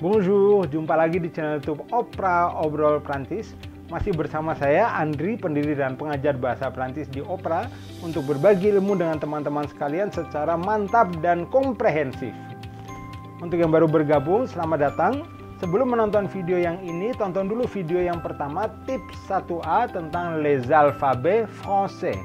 Bonjour, jumpa lagi di channel YouTube Opera Obrol Prancis. Masih bersama saya Andri, pendiri dan pengajar bahasa Prancis di Opera, untuk berbagi ilmu dengan teman-teman sekalian secara mantap dan komprehensif. Untuk yang baru bergabung, selamat datang. Sebelum menonton video yang ini, tonton dulu video yang pertama, tips 1A tentang les alphabets français,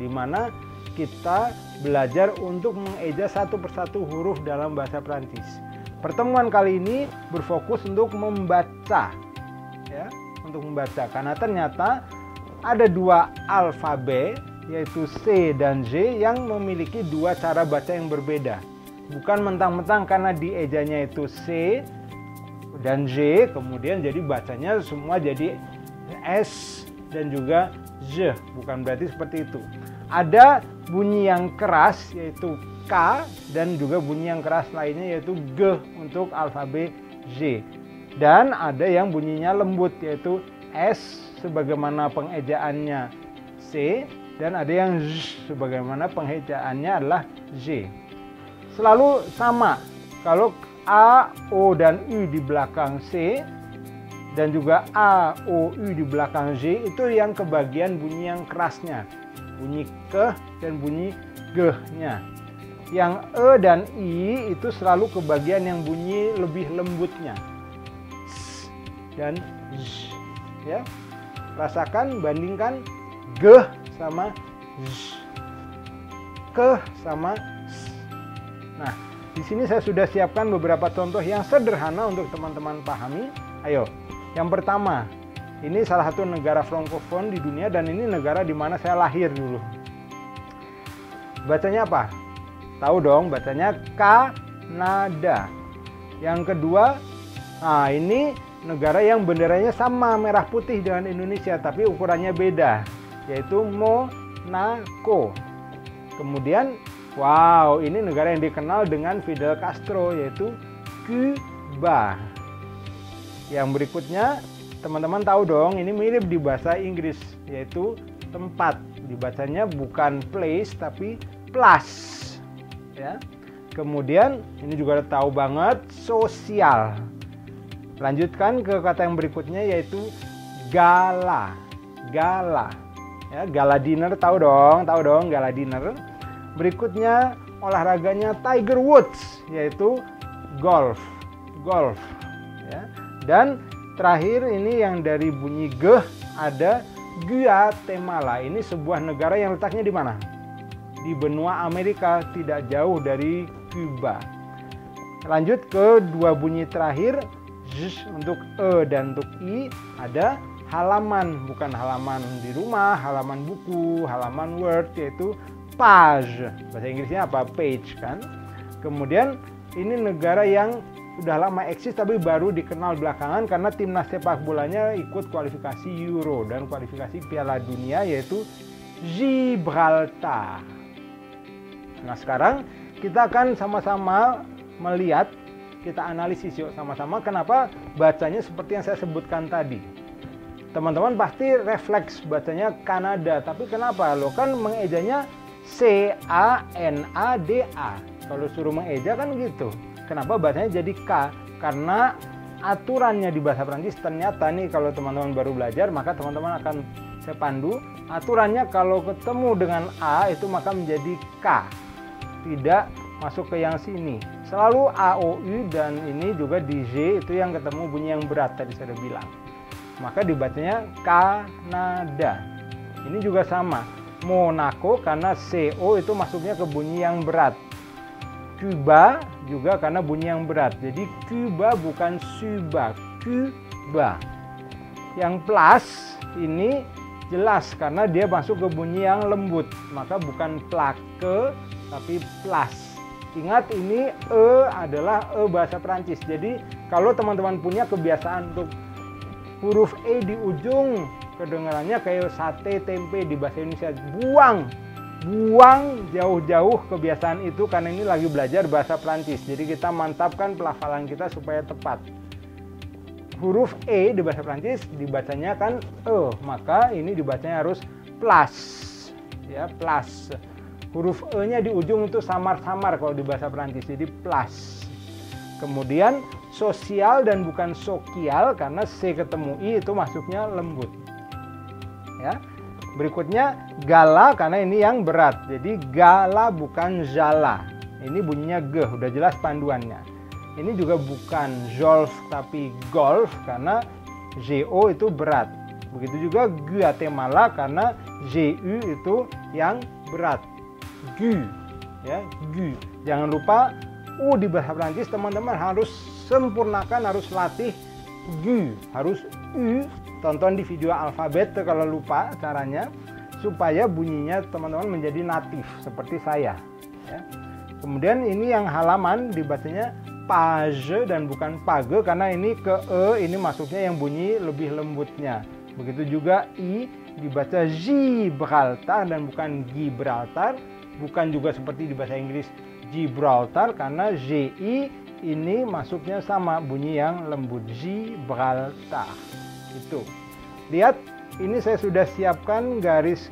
di mana kita belajar untuk mengeja satu persatu huruf dalam bahasa Prancis. Pertemuan kali ini berfokus untuk membaca, ya, untuk membaca, karena ternyata ada dua alfabet, yaitu C dan J, yang memiliki dua cara baca yang berbeda. Bukan mentang-mentang karena diejanya itu C dan J, kemudian jadi bacanya semua jadi S dan juga J. Bukan berarti seperti itu. Ada bunyi yang keras, yaitu K, dan juga bunyi yang keras lainnya, yaitu G untuk alfabet J. Dan ada yang bunyinya lembut, yaitu S sebagaimana pengejaannya C, dan ada yang Z sebagaimana pengejaannya adalah J. Selalu sama, kalau A, O, dan U di belakang C, dan juga A, O, U di belakang J, itu yang kebagian bunyi yang kerasnya, bunyi K dan bunyi G-nya. Yang E dan I itu selalu kebagian yang bunyi lebih lembutnya, S dan Z, ya. Rasakan, bandingkan G sama Z, K sama S. Nah, di sini saya sudah siapkan beberapa contoh yang sederhana untuk teman-teman pahami. Ayo, yang pertama, ini salah satu negara frankofon di dunia, dan ini negara di mana saya lahir dulu. Bacanya apa? Tahu dong, bacanya Kanada. Yang kedua, nah ini negara yang benderanya sama merah putih dengan Indonesia, tapi ukurannya beda, yaitu Monaco. Kemudian, wow, ini negara yang dikenal dengan Fidel Castro, yaitu Cuba. Yang berikutnya, teman-teman tahu dong, ini mirip di bahasa Inggris, yaitu tempat. Dibacanya bukan place, tapi plus. Ya. Kemudian ini juga tahu banget, sosial. Lanjutkan ke kata yang berikutnya, yaitu gala. Gala. Ya, gala dinner tahu dong gala dinner. Berikutnya olahraganya Tiger Woods, yaitu golf. Golf. Ya. Dan terakhir ini yang dari bunyi G, ada Guatemala. Ini sebuah negara yang letaknya di mana? Di benua Amerika, tidak jauh dari Cuba. Lanjut ke dua bunyi terakhir, Z untuk E dan untuk I. Ada halaman, bukan halaman di rumah, halaman buku, halaman Word, yaitu page. Bahasa Inggrisnya apa? Page, kan? Kemudian ini negara yang sudah lama eksis tapi baru dikenal belakangan karena timnas sepak bolanya ikut kualifikasi Euro dan kualifikasi Piala Dunia, yaitu Gibraltar. Nah, sekarang kita akan sama-sama melihat, kita analisis yuk sama-sama kenapa bacanya seperti yang saya sebutkan tadi. Teman-teman pasti refleks bacanya Kanada, tapi kenapa? Lo kan mengejanya C-A-N-A-D-A. Kalau suruh mengeja kan gitu. Kenapa bacanya jadi K? Karena aturannya di bahasa Prancis ternyata nih, kalau teman-teman baru belajar, maka teman-teman akan saya pandu. Aturannya kalau ketemu dengan A itu maka menjadi K. Tidak masuk ke yang sini. Selalu A, O, U, dan ini juga di J itu yang ketemu bunyi yang berat tadi saya udah bilang. Maka dibacanya Kanada. Ini juga sama. Monaco karena CO itu masuknya ke bunyi yang berat. Cuba juga karena bunyi yang berat. Jadi Cuba bukan Suba, Cuba. Yang plus ini jelas karena dia masuk ke bunyi yang lembut. Maka bukan plake, tapi plus. Ingat, ini E adalah E bahasa Prancis. Jadi kalau teman-teman punya kebiasaan untuk huruf E di ujung, kedengarannya kayak sate tempe di bahasa Indonesia, buang jauh-jauh kebiasaan itu, karena ini lagi belajar bahasa Prancis. Jadi kita mantapkan pelafalan kita supaya tepat. Huruf E di bahasa Prancis dibacanya kan E, maka ini dibacanya harus plus, ya, plus. Huruf E-nya di ujung itu samar-samar kalau di bahasa Prancis, jadi plus. Kemudian sosial dan bukan sokial, karena C ketemu I itu masuknya lembut. Ya. Berikutnya gala, karena ini yang berat. Jadi gala bukan jala. Ini bunyinya G, udah jelas panduannya. Ini juga bukan golf tapi golf, karena GO itu berat. Begitu juga Guatemala, karena GU itu yang berat. Gu, ya, gu. Jangan lupa di bahasa Prancis teman-teman harus sempurnakan, harus latih gu, harus U. Tonton di video alfabet kalau lupa caranya, supaya bunyinya teman-teman menjadi natif seperti saya. Ya. Kemudian ini yang halaman dibacanya page dan bukan page, karena ini ke E, ini masuknya yang bunyi lebih lembutnya. Begitu juga I dibaca Gibraltar dan bukan Gibraltar, bukan juga seperti di bahasa Inggris Gibraltar, karena GI ini masuknya sama bunyi yang lembut, Gibraltar. Itu. Lihat, ini saya sudah siapkan garis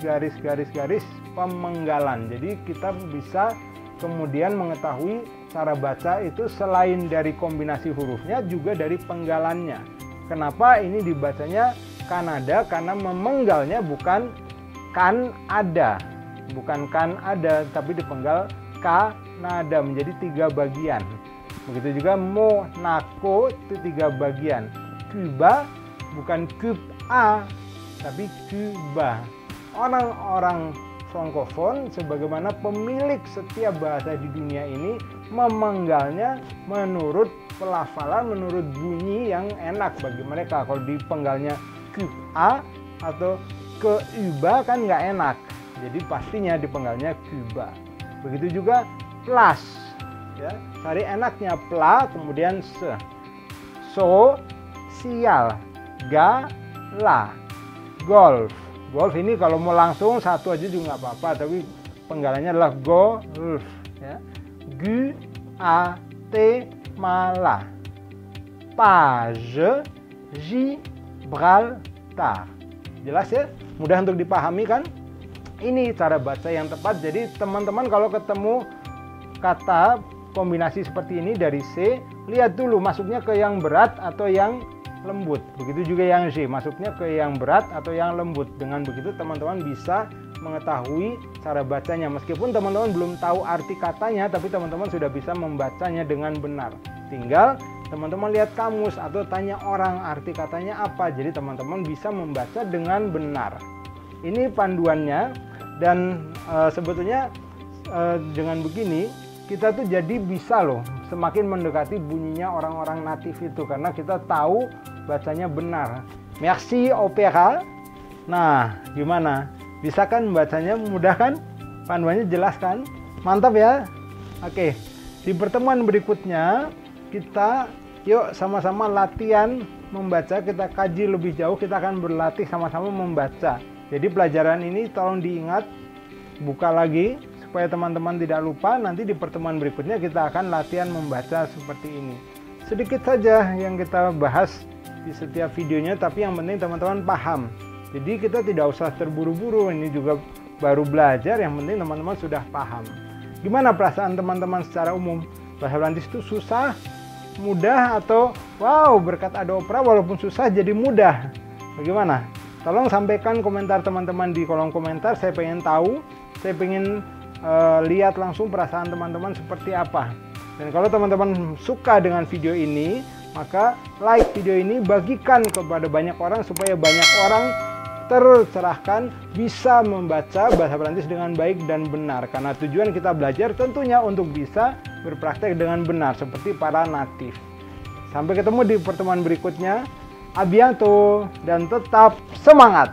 pemenggalan. Jadi kita bisa kemudian mengetahui cara baca itu selain dari kombinasi hurufnya juga dari penggalannya. Kenapa ini dibacanya Kanada? Karena memenggalnya bukan kan ada. Bukan kan ada, tapi dipenggal Kanada menjadi 3 bagian. Begitu juga Monaco itu 3 bagian. Cuba bukan Cuba, tapi Cuba. Orang-orang Frankofon sebagaimana pemilik setiap bahasa di dunia ini memenggalnya menurut pelafalan, menurut bunyi yang enak bagi mereka. Kalau dipenggalnya Cuba atau Cuba kan nggak enak. Jadi pastinya dipenggalnya Cuba. Begitu juga plus, ya, cari enaknya pla kemudian se. Sosial, gala, golf. Golf ini kalau mau langsung satu aja juga nggak apa-apa, tapi penggalannya adalah golf. Ya. Guatemala, page, Gibraltar. Jelas ya? Mudah untuk dipahami kan? Ini cara baca yang tepat. Jadi teman-teman kalau ketemu kata kombinasi seperti ini dari C, lihat dulu masuknya ke yang berat atau yang lembut. Begitu juga yang G, masuknya ke yang berat atau yang lembut. Dengan begitu teman-teman bisa mengetahui cara bacanya. Meskipun teman-teman belum tahu arti katanya, tapi teman-teman sudah bisa membacanya dengan benar. Tinggal teman-teman lihat kamus atau tanya orang arti katanya apa. Jadi teman-teman bisa membaca dengan benar. Ini panduannya, dan sebetulnya dengan begini kita tuh jadi bisa loh semakin mendekati bunyinya orang-orang natif itu, karena kita tahu bacanya benar. Merci opera. Nah, gimana? Bisa kan bacanya, mudah kan? Panduannya jelas kan? Mantap ya? Oke, di pertemuan berikutnya kita yuk sama-sama latihan membaca, kita kaji lebih jauh, kita akan berlatih sama-sama membaca. Jadi pelajaran ini tolong diingat, buka lagi supaya teman-teman tidak lupa. Nanti di pertemuan berikutnya kita akan latihan membaca seperti ini. Sedikit saja yang kita bahas di setiap videonya, tapi yang penting teman-teman paham. Jadi kita tidak usah terburu-buru, ini juga baru belajar, yang penting teman-teman sudah paham. Gimana perasaan teman-teman secara umum? Bahasa Prancis itu susah, mudah, atau wow, berkat ada opera walaupun susah jadi mudah? Bagaimana? Tolong sampaikan komentar teman-teman di kolom komentar, saya pengen tahu, saya pengen lihat langsung perasaan teman-teman seperti apa. Dan kalau teman-teman suka dengan video ini, maka like video ini, bagikan kepada banyak orang supaya banyak orang tercerahkan, bisa membaca bahasa Prancis dengan baik dan benar. Karena tujuan kita belajar tentunya untuk bisa berpraktek dengan benar seperti para natif. Sampai ketemu di pertemuan berikutnya. A bientôt dan tetap semangat!